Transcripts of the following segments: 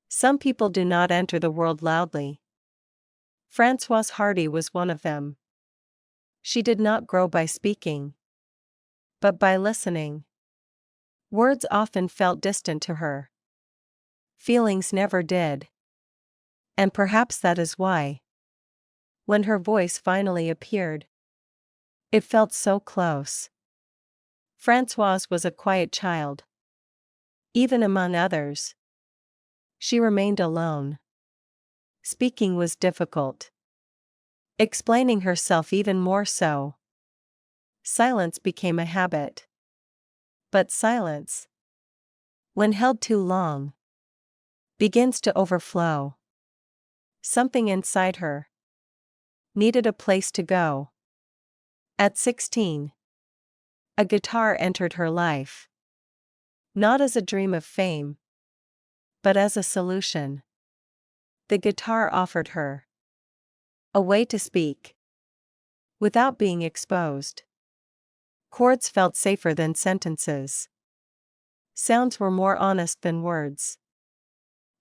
Some people do not enter the world loudly. Françoise Hardy was one of them. She did not grow by speaking, but by listening. Words often felt distant to her. Feelings never did. And perhaps that is why, when her voice finally appeared, it felt so close. Françoise was a quiet child. Even among others, she remained alone. Speaking was difficult. Explaining herself even more so. Silence became a habit. But silence, when held too long, begins to overflow. Something inside her needed a place to go. At 16, a guitar entered her life. Not as a dream of fame, but as a solution. The guitar offered her a way to speak without being exposed. Chords felt safer than sentences. Sounds were more honest than words.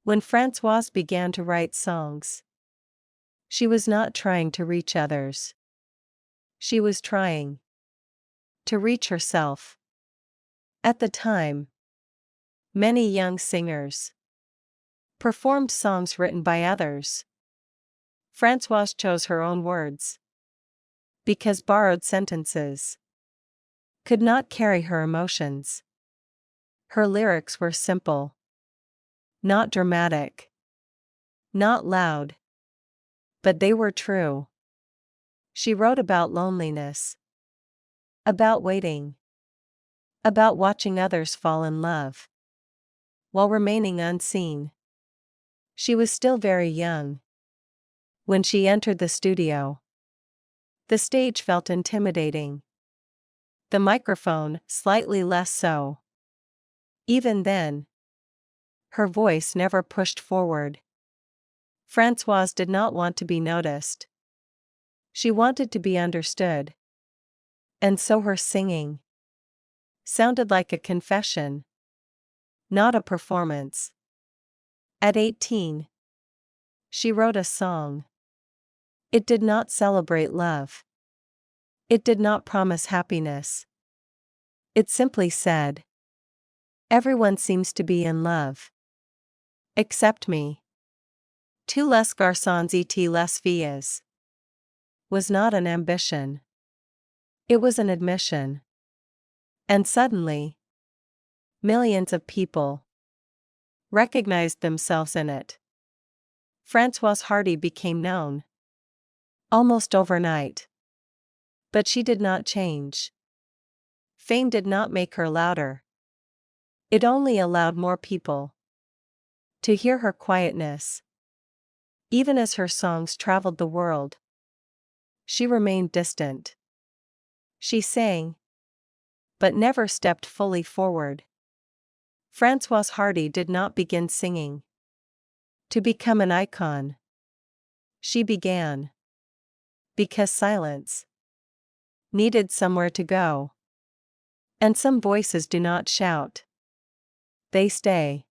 When Françoise began to write songs, she was not trying to reach others. She was trying to reach herself. At the time, many young singers performed songs written by others. Françoise chose her own words, because borrowed sentences could not carry her emotions. Her lyrics were simple, not dramatic, not loud, but they were true. She wrote about loneliness, about waiting, about watching others fall in love while remaining unseen. She was still very young when she entered the studio. The stage felt intimidating. The microphone slightly less so. Even then, her voice never pushed forward. Françoise did not want to be noticed. She wanted to be understood. And so her singing sounded like a confession, not a performance. At 18, she wrote a song. It did not celebrate love. It did not promise happiness. It simply said, "Everyone seems to be in love. Except me." Tous les garçons et les filles was not an ambition. It was an admission. And suddenly, millions of people recognized themselves in it. Françoise Hardy became known almost overnight. But she did not change. Fame did not make her louder. It only allowed more people to hear her quietness. Even as her songs traveled the world, she remained distant. She sang, but never stepped fully forward. Françoise Hardy did not begin singing to become an icon. She began because silence needed somewhere to go. And some voices do not shout. They stay.